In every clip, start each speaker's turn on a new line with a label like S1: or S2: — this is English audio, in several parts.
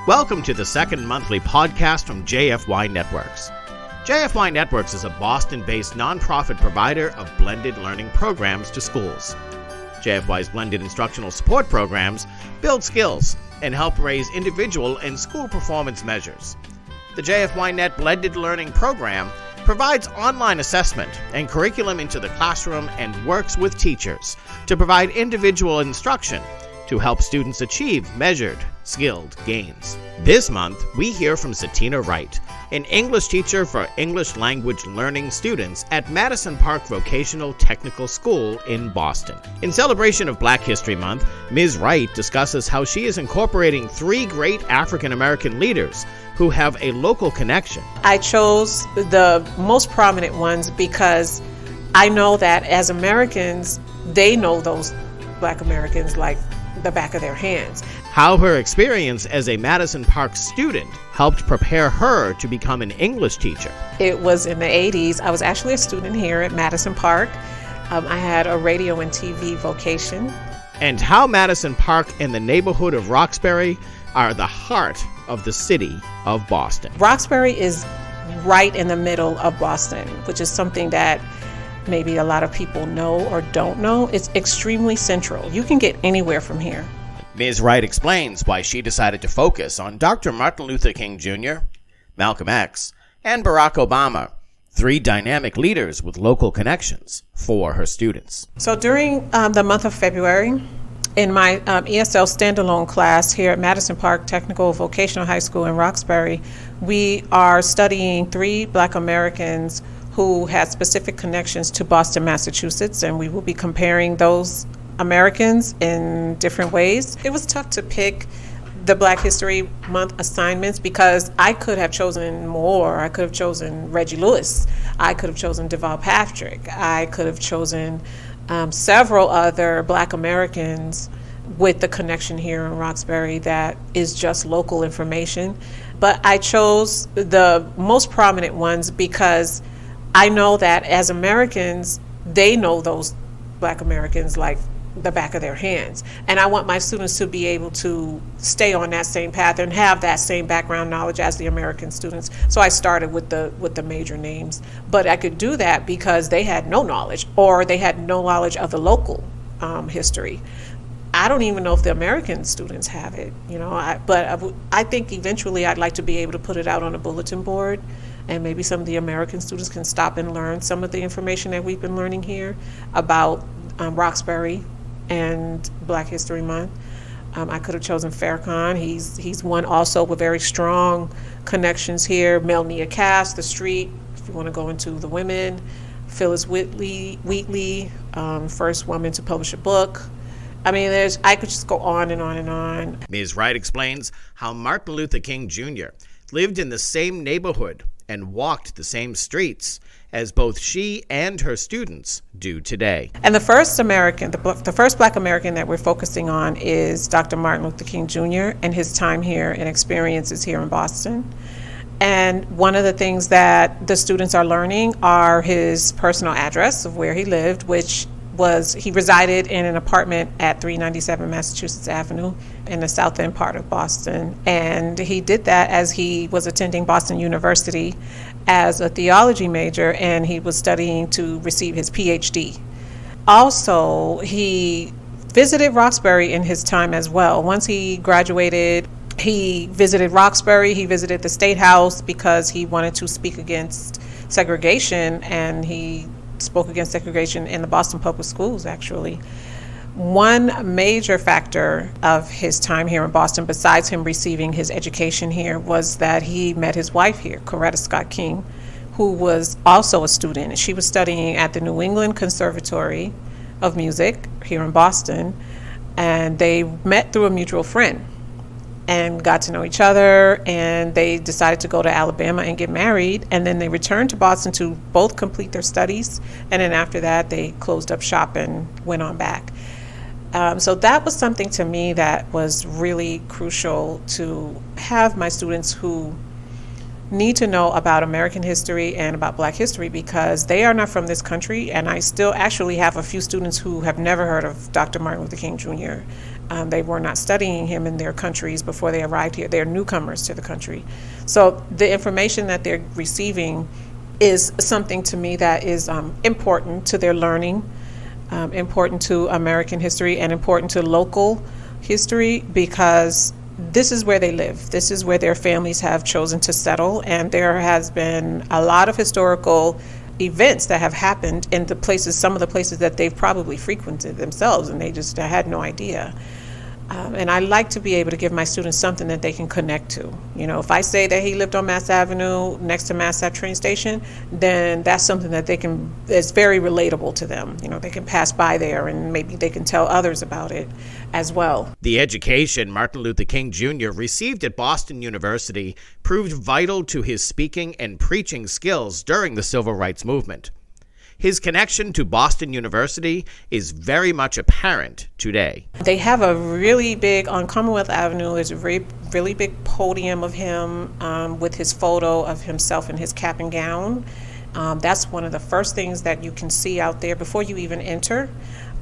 S1: Welcome to the second monthly podcast from JFYNetWorks. JFYNetWorks is a Boston-based nonprofit provider of blended learning programs to schools. JFY's blended instructional support programs build skills and help raise individual and school performance measures. The JFYNet Blended Learning Program provides online assessment and curriculum into the classroom and works with teachers to provide individual instruction to help students achieve measured, skilled gains. This month, we hear from Settenah Wright, an English teacher for English language learning students at Madison Park Vocational Technical School in Boston. In celebration of Black History Month, Ms. Wright discusses how she is incorporating three great African American leaders who have a local connection.
S2: I chose the most prominent ones because I know that as Americans, they know those Black Americans like the back of their hands.
S1: How her experience as a Madison Park student helped prepare her to become an English teacher.
S2: It was in the 80s. I was actually a student here at Madison Park. I had a radio and TV vocation.
S1: And how Madison Park and the neighborhood of Roxbury are the heart of the city of Boston.
S2: Roxbury is right in the middle of Boston, which is something that maybe a lot of people know or don't know. It's extremely central. You can get anywhere from here.
S1: Ms. Wright explains why she decided to focus on Dr. Martin Luther King Jr., Malcolm X, and Barack Obama, three dynamic leaders with local connections for her students.
S2: So during the month of February, in my ESL standalone class here at Madison Park Technical Vocational High School in Roxbury, we are studying three Black Americans who had specific connections to Boston, Massachusetts, and we will be comparing those Americans in different ways. It was tough to pick the Black History Month assignments because I could have chosen more. I could have chosen Reggie Lewis. I could have chosen Deval Patrick. I could have chosen several other Black Americans with the connection here in Roxbury that is just local information. But I chose the most prominent ones because I know that as Americans, they know those Black Americans like the back of their hands. And I want my students to be able to stay on that same path and have that same background knowledge as the American students. So I started with the major names. But I could do that because they had no knowledge, or they had no knowledge of the local history. I don't even know if the American students have it, but I think eventually I'd like to be able to put it out on a bulletin board, and maybe some of the American students can stop and learn some of the information that we've been learning here about Roxbury and Black History Month. I could have chosen Farrakhan. He's one also with very strong connections here. Melnia Cass, The Street, if you want to go into the women. Phyllis Wheatley, first woman to publish a book. I mean, I could just go on and on and on.
S1: Ms. Wright explains how Martin Luther King Jr. lived in the same neighborhood and walked the same streets as both she and her students do today.
S2: And the first American, the first Black American that we're focusing on is Dr. Martin Luther King Jr. and his time here and experiences here in Boston. And one of the things that the students are learning are his personal address of where he lived, which was he resided in an apartment at 397 Massachusetts Avenue in the south end part of Boston. And he did that as he was attending Boston University as a theology major, and he was studying to receive his PhD. Also, he visited Roxbury in his time as well. Once he graduated, he visited Roxbury, he visited the State House because he wanted to speak against segregation, and he spoke against segregation in the Boston Public Schools, actually. One major factor of his time here in Boston, besides him receiving his education here, was that he met his wife here, Coretta Scott King, who was also a student. She was studying at the New England Conservatory of Music here in Boston, and they met through a mutual friend and got to know each other, and they decided to go to Alabama and get married, and then they returned to Boston to both complete their studies, and then after that they closed up shop and went on back. So that was something to me that was really crucial, to have my students who need to know about American history and about Black history because they are not from this country. And I still actually have a few students who have never heard of Dr. Martin Luther King Jr. They were not studying him in their countries before they arrived here. They're newcomers to the country. So the information that they're receiving is something to me that is important to their learning, important to American history, and important to local history because this is where they live. This is where their families have chosen to settle, and there has been a lot of historical events that have happened in the places, some of the places that they've probably frequented themselves, and they just had no idea. And I like to be able to give my students something that they can connect to. You know, if I say that he lived on Mass Avenue next to Mass Ave train station, then that's something that it's very relatable to them. You know, they can pass by there and maybe they can tell others about it as well.
S1: The education Martin Luther King Jr. received at Boston University proved vital to his speaking and preaching skills during the Civil Rights Movement. His connection to Boston University is very much apparent today.
S2: They have a really big, on Commonwealth Avenue, there's a really big podium of him with his photo of himself in his cap and gown. That's one of the first things that you can see out there before you even enter.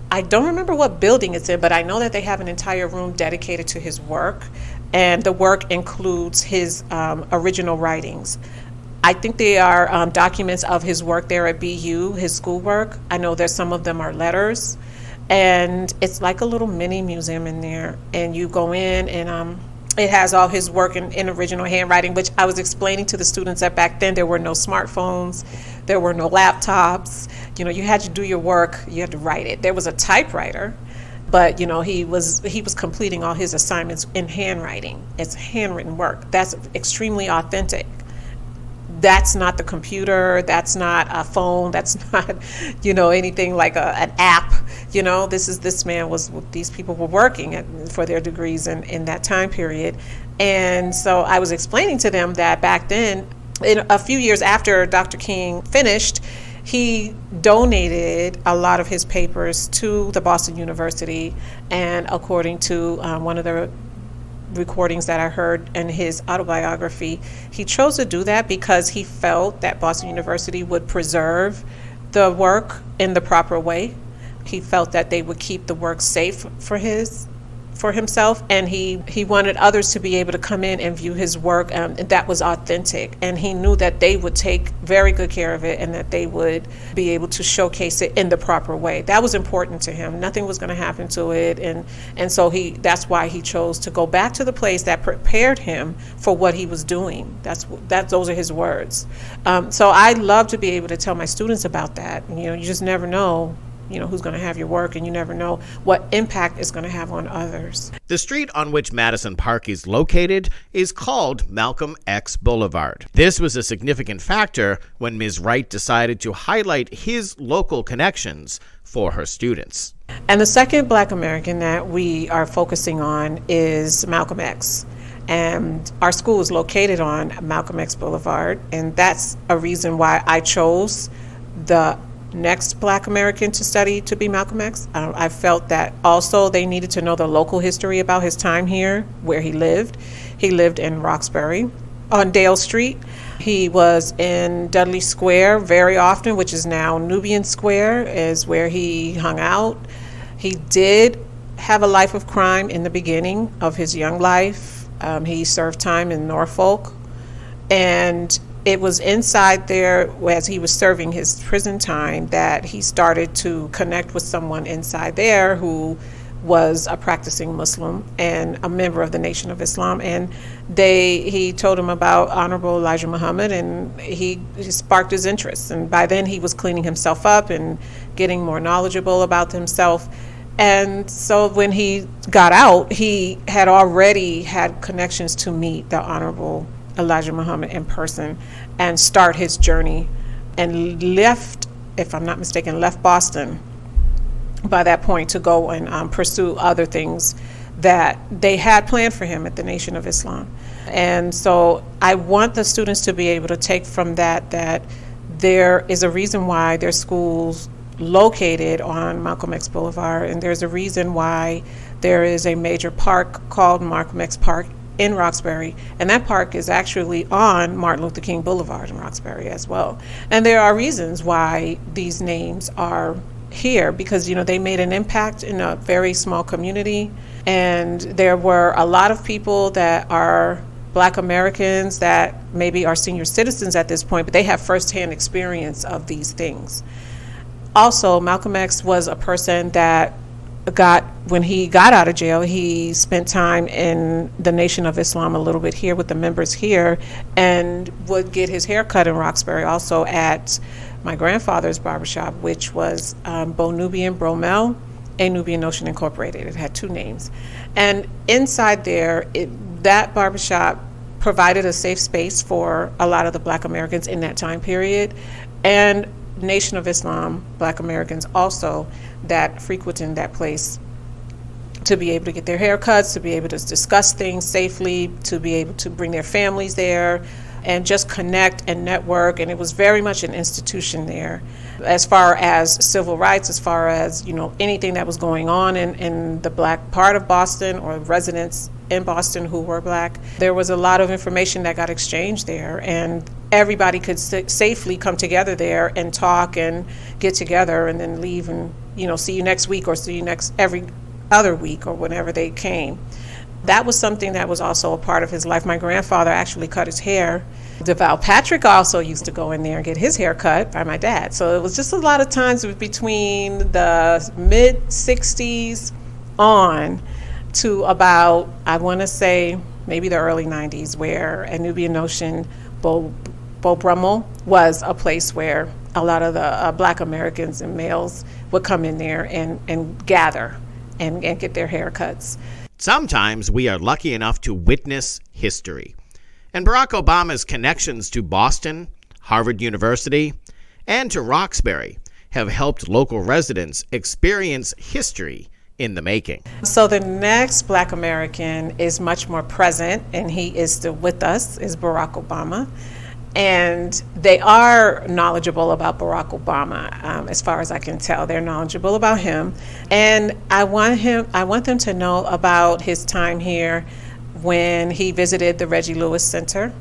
S2: I don't remember what building it's in, but I know that they have an entire room dedicated to his work, and the work includes his original writings. I think they are documents of his work there at BU, his schoolwork. I know that some of them are letters, and it's like a little mini museum in there. And you go in, and it has all his work in original handwriting, which I was explaining to the students that back then there were no smartphones, there were no laptops. You know, you had to do your work, you had to write it. There was a typewriter, but you know, he was completing all his assignments in handwriting. It's handwritten work. That's extremely authentic. That's not the computer, that's not a phone, that's not, you know, anything like an app. You know, these people were working for their degrees in that time period. And so I was explaining to them that back then, a few years after Dr. King finished, he donated a lot of his papers to the Boston University, and according to one of the recordings that I heard in his autobiography, he chose to do that because he felt that Boston University would preserve the work in the proper way. He felt that they would keep the work safe for himself, and he wanted others to be able to come in and view his work that was authentic, and he knew that they would take very good care of it and that they would be able to showcase it in the proper way. That was important to him. Nothing was going to happen to it, and so that's why he chose to go back to the place that prepared him for what he was doing. Those are his words. So I love to be able to tell my students about that. You know, you just never know, you know, who's going to have your work, and you never know what impact it's going to have on others.
S1: The street on which Madison Park is located is called Malcolm X Boulevard. This was a significant factor when Ms. Wright decided to highlight his local connections for her students.
S2: And the second Black American that we are focusing on is Malcolm X. And our school is located on Malcolm X Boulevard, and that's a reason why I chose the next Black American to study to be Malcolm X. I felt that also they needed to know the local history about his time here, where he lived. He lived in Roxbury on Dale Street. He was in Dudley Square very often, which is now Nubian Square, is where he hung out. He did have a life of crime in the beginning of his young life. He served time in Norfolk, and it was inside there as he was serving his prison time that he started to connect with someone inside there who was a practicing Muslim and a member of the Nation of Islam. And he told him about Honorable Elijah Muhammad, and he sparked his interest. And by then he was cleaning himself up and getting more knowledgeable about himself. And so when he got out, he had already had connections to meet the Honorable Elijah Muhammad in person and start his journey, and left, if I'm not mistaken, left Boston by that point to go and pursue other things that they had planned for him at the Nation of Islam. And so I want the students to be able to take from that there is a reason why their school's located on Malcolm X Boulevard, and there's a reason why there is a major park called Malcolm X Park in Roxbury, and that park is actually on Martin Luther King Boulevard in Roxbury as well. And there are reasons why these names are here, because they made an impact in a very small community, and there were a lot of people that are Black Americans that maybe are senior citizens at this point, but they have firsthand experience of these things. Also, Malcolm X was a person that when he got out of jail, he spent time in the Nation of Islam a little bit here with the members here, and would get his hair cut in Roxbury also at my grandfather's barbershop, which was Bo Nubian Bromel, A Nubian Notion Incorporated. It had two names. And inside there, that barbershop provided a safe space for a lot of the Black Americans in that time period, and Nation of Islam Black Americans also that frequented that place to be able to get their haircuts, to be able to discuss things safely, to be able to bring their families there and just connect and network. And it was very much an institution there as far as civil rights, as far as anything that was going on in the Black part of Boston, or residents in Boston who were Black. There was a lot of information that got exchanged there, and everybody could safely come together there and talk and get together and then leave and see you next week, or see you every other week, or whenever they came. That was something that was also a part of his life. My grandfather actually cut his hair. DeVal Patrick also used to go in there and get his hair cut by my dad. So it was just a lot of times between the mid-60s on to about, I want to say, maybe the early 90s, where a Nubian Notion, Bo Brummel, was a place where a lot of the Black Americans and males would come in there and gather and get their haircuts.
S1: Sometimes we are lucky enough to witness history. And Barack Obama's connections to Boston, Harvard University, and to Roxbury have helped local residents experience history in the making.
S2: So the next Black American is much more present, and he is still with us, is Barack Obama. And they are knowledgeable about Barack Obama, as far as I can tell. They're knowledgeable about him. And I want them to know about his time here when he visited the Reggie Lewis Center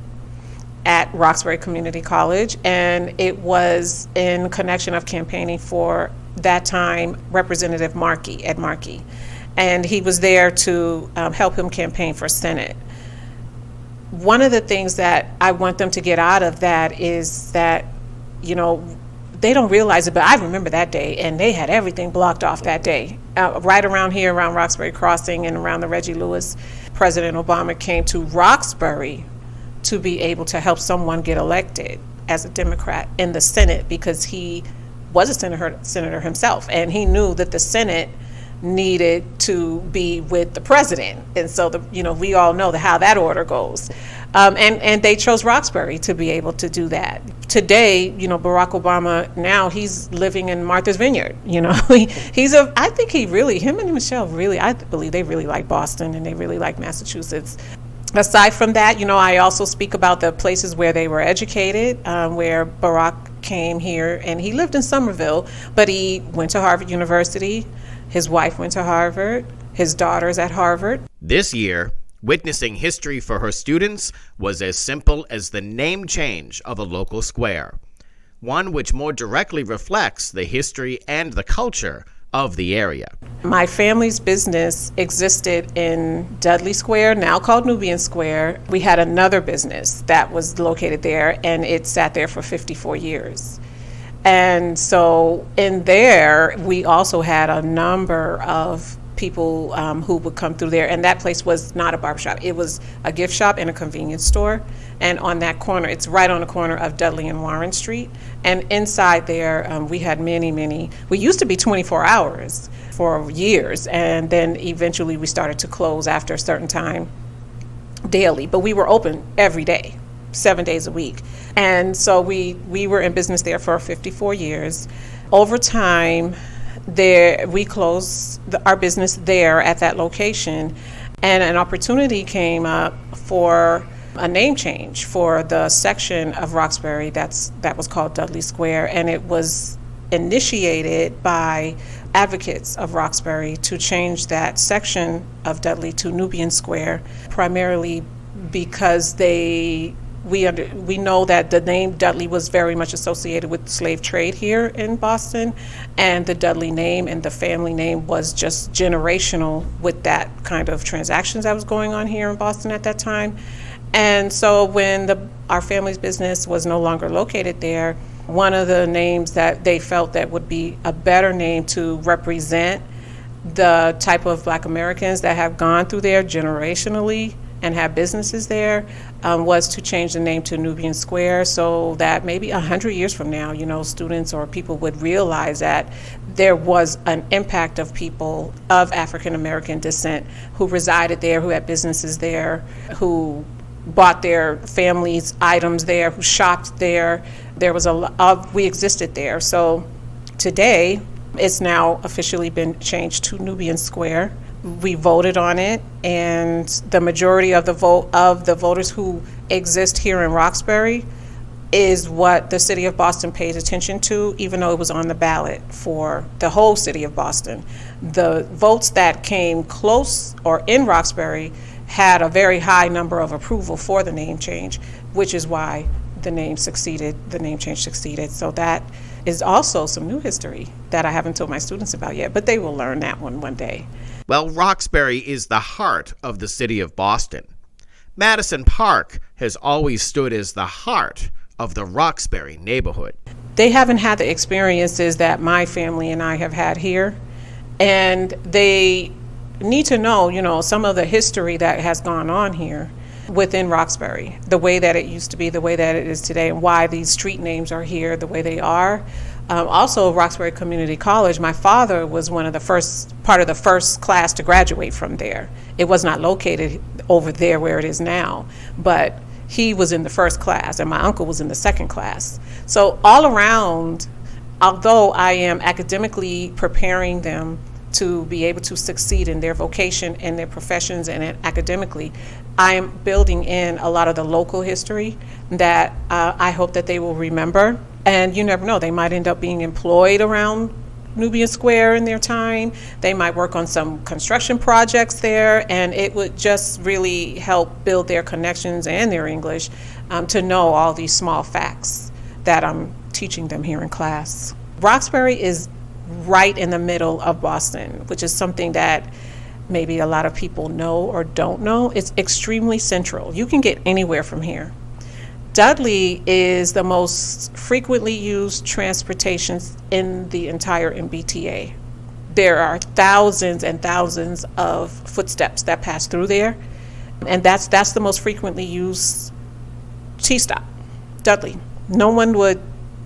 S2: at Roxbury Community College. And it was in connection of campaigning for that time Representative Ed Markey. And he was there to help him campaign for Senate. One of the things that I want them to get out of that is that, they don't realize it, but I remember that day, and they had everything blocked off that day. Right around here, around Roxbury Crossing and around the Reggie Lewis, President Obama came to Roxbury to be able to help someone get elected as a Democrat in the Senate, because he was a senator himself, and he knew that the Senate needed to be with the president. And so we all know how that order goes. And they chose Roxbury to be able to do that. Today, Barack Obama, now he's living in Martha's Vineyard. I think him and Michelle really, I believe they really like Boston, and they really like Massachusetts. Aside from that, I also speak about the places where they were educated, where Barack came here, and he lived in Somerville, but he went to Harvard University. His wife went to Harvard. His daughter's at Harvard.
S1: This year, witnessing history for her students was as simple as the name change of a local square, one which more directly reflects the history and the culture of the area.
S2: My family's business existed in Dudley Square, now called Nubian Square. We had another business that was located there, and it sat there for 54 years. And so in there, we also had a number of people who would come through there. And that place was not a barbershop. It was a gift shop and a convenience store. And on that corner, it's right on the corner of Dudley and Warren Street. And inside there, we had many, we used to be 24 hours for years. And then eventually we started to close after a certain time daily. But we were open every day, 7 days a week. And so we were in business there for 54 years. Over time, we closed our business there at that location, and an opportunity came up for a name change for the section of Roxbury that was called Dudley Square, and it was initiated by advocates of Roxbury to change that section of Dudley to Nubian Square, primarily because we know that the name Dudley was very much associated with slave trade here in Boston, and the Dudley name and the family name was just generational with that kind of transactions that was going on here in Boston at that time. And so when our family's business was no longer located there, one of the names that they felt that would be a better name to represent the type of Black Americans that have gone through there generationally and have businesses there was to change the name to Nubian Square, so that maybe 100 years from now, students or people would realize that there was an impact of people of African American descent who resided there, who had businesses there, who bought their families' items there, who shopped there. There was we existed there. So today, it's now officially been changed to Nubian Square. We voted on it, and the majority of the voters who exist here in Roxbury is what the city of Boston pays attention to, even though it was on the ballot for the whole city of Boston. The votes that came close or in Roxbury had a very high number of approval for the name change, which is why the name change succeeded. So that is also some new history that I haven't told my students about yet, but they will learn that one day.
S1: Well, Roxbury is the heart of the city of Boston. Madison Park has always stood as the heart of the Roxbury neighborhood.
S2: They haven't had the experiences that my family and I have had here, and they need to know, some of the history that has gone on here within Roxbury, the way that it used to be, the way that it is today, and why these street names are here the way they are. Also, Roxbury Community College, my father was part of the first class to graduate from there. It was not located over there where it is now, but he was in the first class and my uncle was in the second class. So all around, although I am academically preparing them to be able to succeed in their vocation and their professions and academically, I am building in a lot of the local history that I hope that they will remember. And you never know, they might end up being employed around Nubian Square in their time. They might work on some construction projects there, and it would just really help build their connections and their English to know all these small facts that I'm teaching them here in class. Roxbury is right in the middle of Boston, which is something that maybe a lot of people know or don't know. It's extremely central. You can get anywhere from here. Dudley is the most frequently used transportation in the entire MBTA. There are thousands and thousands of footsteps that pass through there, and that's the most frequently used T-stop, Dudley. No one would,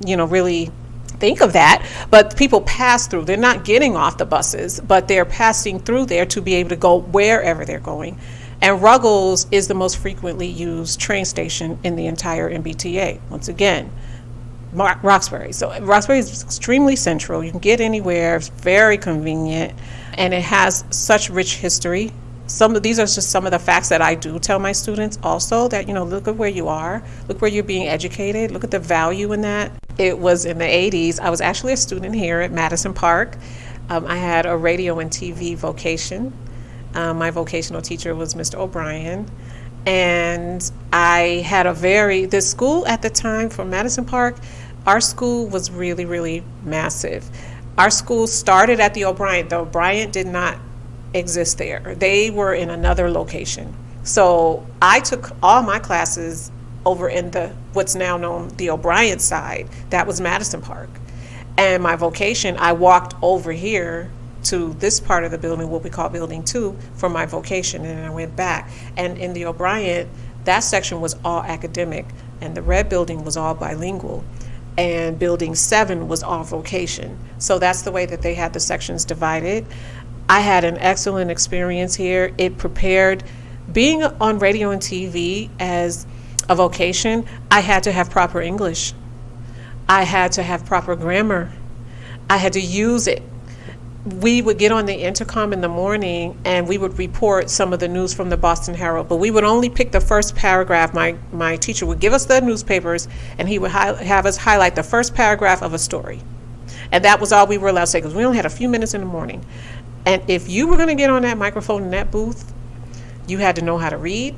S2: really think of that, but people pass through. They're not getting off the buses, but they're passing through there to be able to go wherever they're going. And Ruggles is the most frequently used train station in the entire MBTA. Once again, Roxbury. So Roxbury is extremely central. You can get anywhere. It's very convenient, and it has such rich history. These are just some of the facts that I do tell my students also, that, look at where you are, look where you're being educated, look at the value in that. It was in the 80s. I was actually a student here at Madison Park. I had a radio and TV vocation. My vocational teacher was Mr. O'Brien. And I had the school at the time for Madison Park, our school was really, really massive. Our school started at the O'Brien. The O'Brien did not exist there. They were in another location. So I took all my classes over in what's now known the O'Brien side. That was Madison Park. And my vocation, I walked over here to this part of the building, what we call Building 2, for my vocation, and then I went back. And in the O'Brien, that section was all academic, and the red building was all bilingual, and Building 7 was all vocation. So that's the way that they had the sections divided. I had an excellent experience here. It prepared, being on radio and TV as a vocation, I had to have proper English. I had to have proper grammar. I had to use it. We would get on the intercom in the morning and we would report some of the news from the Boston Herald, but we would only pick the first paragraph. My teacher would give us the newspapers and he would have us highlight the first paragraph of a story. And that was all we were allowed to say, because we only had a few minutes in the morning. And if you were going to get on that microphone in that booth, you had to know how to read.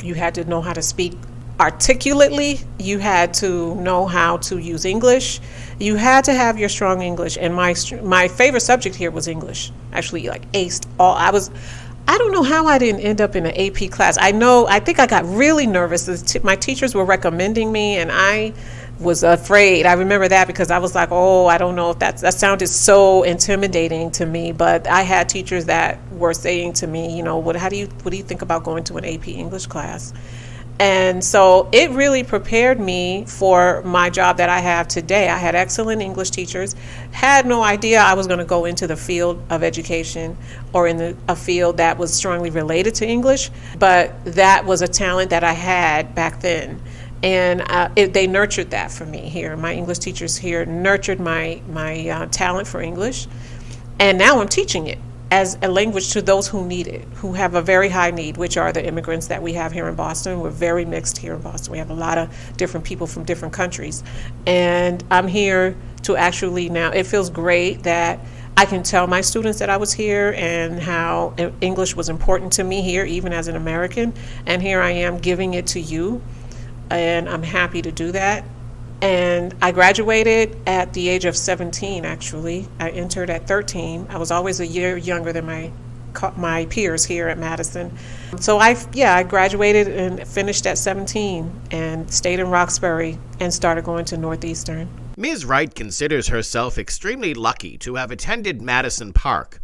S2: You had to know how to speak articulately. You had to know how to use English. You had to have your strong English. And my favorite subject here was English. Actually, like aced all. I don't know how I didn't end up in an AP class. I think I got really nervous. My teachers were recommending me, and I was afraid. I remember that because I was like, oh, I don't know if that sounded so intimidating to me. But I had teachers that were saying to me, you know, what do you think about going to an AP English class? And so it really prepared me for my job that I have today. I had excellent English teachers, had no idea I was going to go into the field of education or in a field that was strongly related to English, but that was a talent that I had back then. And they nurtured that for me here. My English teachers here nurtured my talent for English. And now I'm teaching it as a language to those who need it, who have a very high need, which are the immigrants that we have here in Boston. We're very mixed here in Boston. We have a lot of different people from different countries. And I'm here to actually now, it feels great that I can tell my students that I was here and how English was important to me here, even as an American. And here I am giving it to you. And I'm happy to do that. And I graduated at the age of 17, actually. I entered at 13. I was always a year younger than my peers here at Madison. So I graduated and finished at 17 and stayed in Roxbury and started going to Northeastern.
S1: Ms. Wright considers herself extremely lucky to have attended Madison Park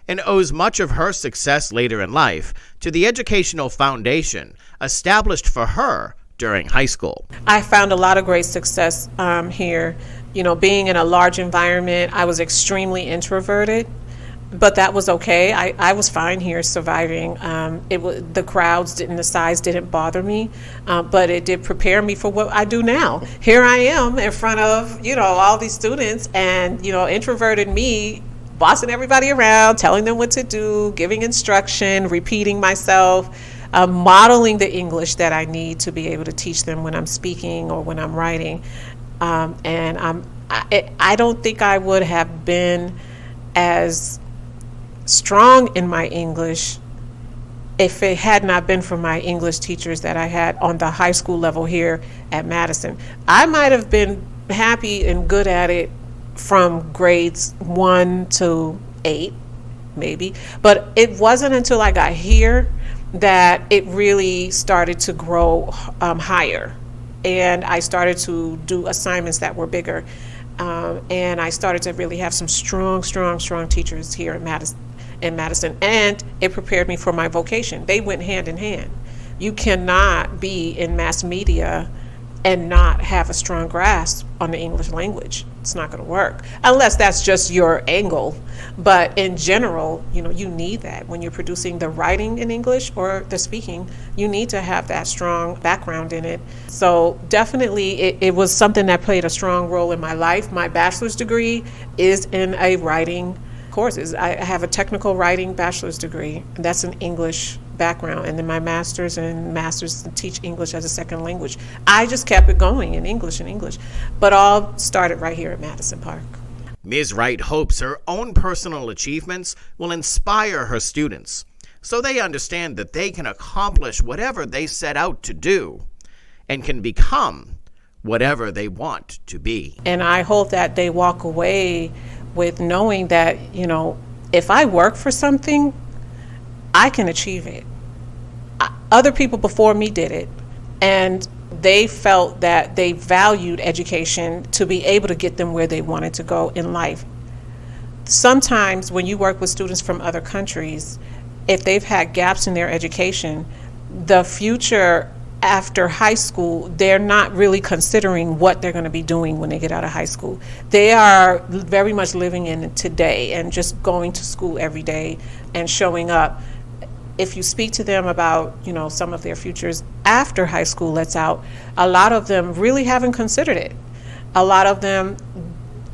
S1: and owes much of her success later in life to the educational foundation established for her during high school.
S2: I found a lot of great success here. You know, being in a large environment, I was extremely introverted, but that was okay. I was fine here surviving. The crowds the size didn't bother me, but it did prepare me for what I do now. Here I am in front of, all these students, and, introverted me, bossing everybody around, telling them what to do, giving instruction, repeating myself, modeling the English that I need to be able to teach them when I'm speaking or when I'm writing. And I don't think I would have been as strong in my English if it had not been for my English teachers that I had on the high school level here at Madison. I might have been happy and good at it from grades 1 to 8, maybe. But it wasn't until I got here that it really started to grow higher. And I started to do assignments that were bigger. And I started to really have some strong teachers here in Madison. And it prepared me for my vocation. They went hand in hand. You cannot be in mass media and not have a strong grasp on the English language. It's not going to work unless that's just your angle. But in general, you need that when you're producing the writing in English or the speaking. You need to have that strong background in it. So definitely it was something that played a strong role in my life. My bachelor's degree is in a writing courses. I have a technical writing bachelor's degree, and that's an English background, and then my master's teach English as a second language. I just kept it going in English, but all started right here at Madison Park.
S1: Ms. Wright hopes her own personal achievements will inspire her students so they understand that they can accomplish whatever they set out to do and can become whatever they want to be.
S2: And I hope that they walk away with knowing that, if I work for something, I can achieve it. Other people before me did it, and they felt that they valued education to be able to get them where they wanted to go in life. Sometimes when you work with students from other countries, if they've had gaps in their education, the future after high school, they're not really considering what they're going to be doing when they get out of high school. They are very much living in today and just going to school every day and showing up. If you speak to them about, some of their futures after high school lets out, a lot of them really haven't considered it. A lot of them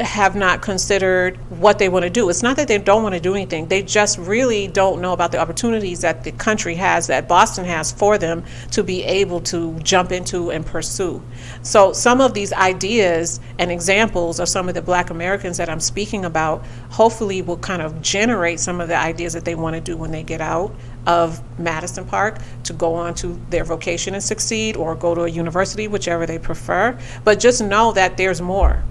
S2: have not considered what they want to do. It's not that they don't want to do anything. They just really don't know about the opportunities that the country has, that Boston has for them to be able to jump into and pursue. So some of these ideas and examples of some of the Black Americans that I'm speaking about hopefully will kind of generate some of the ideas that they want to do when they get out of Madison Park to go on to their vocation and succeed, or go to a university, whichever they prefer. But just know that there's more.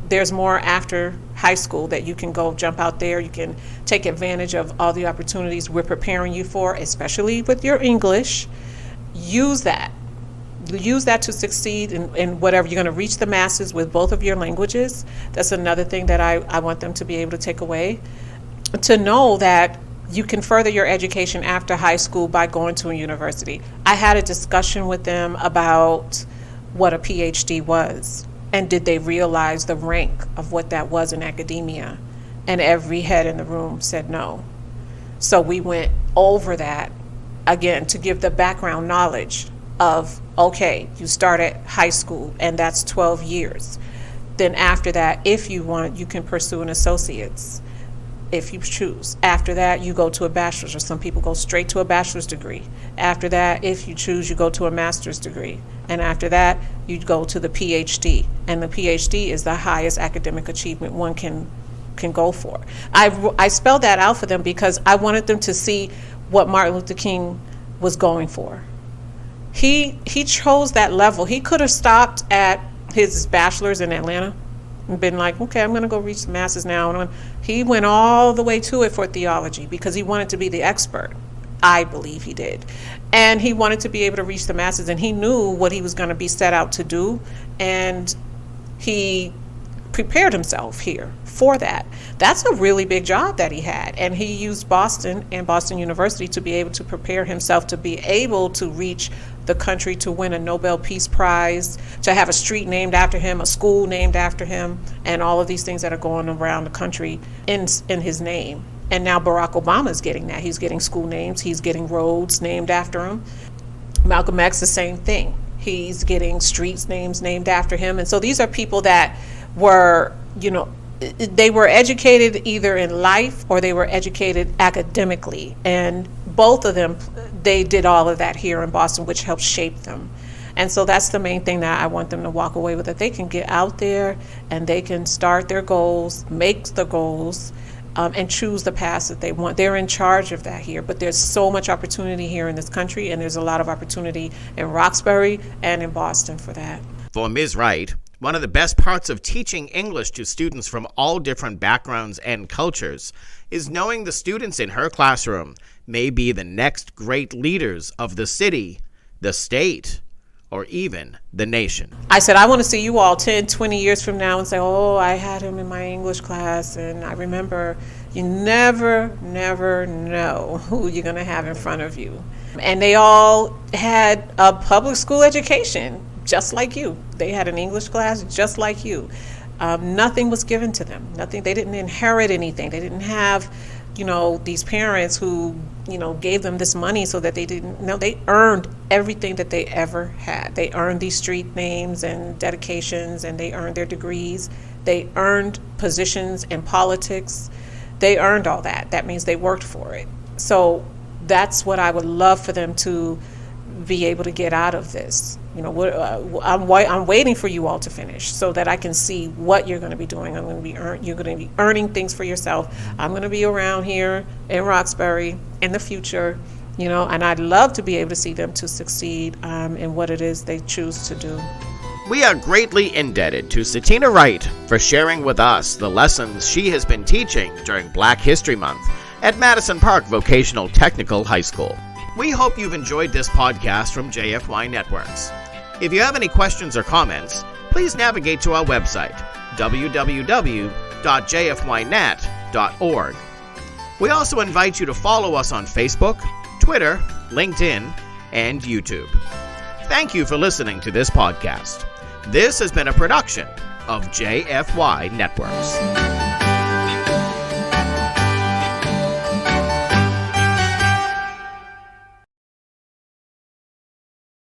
S2: There's more after high school that you can go jump out there. You can take advantage of all the opportunities we're preparing you for, especially with your English. Use that. Use that to succeed in whatever. You're going to reach the masses with both of your languages. That's another thing that I want them to be able to take away. To know that you can further your education after high school by going to a university. I had a discussion with them about what a PhD was. And did they realize the rank of what that was in academia? And every head in the room said no. So we went over that again to give the background knowledge of, okay, you start at high school and that's 12 years. Then after that, if you want, you can pursue an associate's if you choose. After that, you go to a bachelor's, or some people go straight to a bachelor's degree. After that, if you choose, you go to a master's degree. And after that, you go to the PhD. And the PhD is the highest academic achievement one can go for. I spelled that out for them because I wanted them to see what Martin Luther King was going for. He chose that level. He could have stopped at his bachelor's in Atlanta and been like, okay, I'm going to go reach the masses now. He went all the way to it for theology because he wanted to be the expert. I believe he did. And he wanted to be able to reach the masses, and he knew what he was going to be set out to do, and he prepared himself here for that. That's a really big job that he had, and he used Boston and Boston University to be able to prepare himself to be able to reach the country, to win a Nobel Peace Prize, to have a street named after him, a school named after him, and all of these things that are going around the country in his name. And now Barack Obama is getting that. He's getting school names. He's getting roads named after him. Malcolm X, the same thing. He's getting streets names named after him. And so these are people that were, they were educated either in life or they were educated academically. And both of them, they did all of that here in Boston, which helped shape them. And so that's the main thing that I want them to walk away with, that they can get out there and they can start their goals, make the goals, and choose the paths that they want. They're in charge of that here, but there's so much opportunity here in this country, and there's a lot of opportunity in Roxbury and in Boston for that.
S1: For Ms. Wright, one of the best parts of teaching English to students from all different backgrounds and cultures is knowing the students in her classroom may be the next great leaders of the city, the state, or even the nation.
S2: I said, I want to see you all 10, 20 years from now and say, oh, I had him in my English class, and I remember. You never know who you're going to have in front of you. And they all had a public school education, just like you. They had an English class just like you. Nothing was given to them. Nothing. They didn't inherit anything. They didn't have, these parents who, gave them this money so that they didn't. No, they earned everything that they ever had. They earned these street names and dedications, and they earned their degrees. They earned positions in politics. They earned all that. That means they worked for it. So that's what I would love for them to be able to get out of this. I'm waiting for you all to finish so that I can see what you're going to be doing. You're going to be earning things for yourself. I'm going to be around here in Roxbury in the future, and I'd love to be able to see them to succeed in what it is they choose to do.
S1: We are greatly indebted to Settenah Wright for sharing with us the lessons she has been teaching during Black History Month at Madison Park Vocational Technical High School. We hope you've enjoyed this podcast from JFYNetWorks. If you have any questions or comments, please navigate to our website, www.jfynet.org. We also invite you to follow us on Facebook, Twitter, LinkedIn, and YouTube. Thank you for listening to this podcast. This has been a production of JFYNetWorks.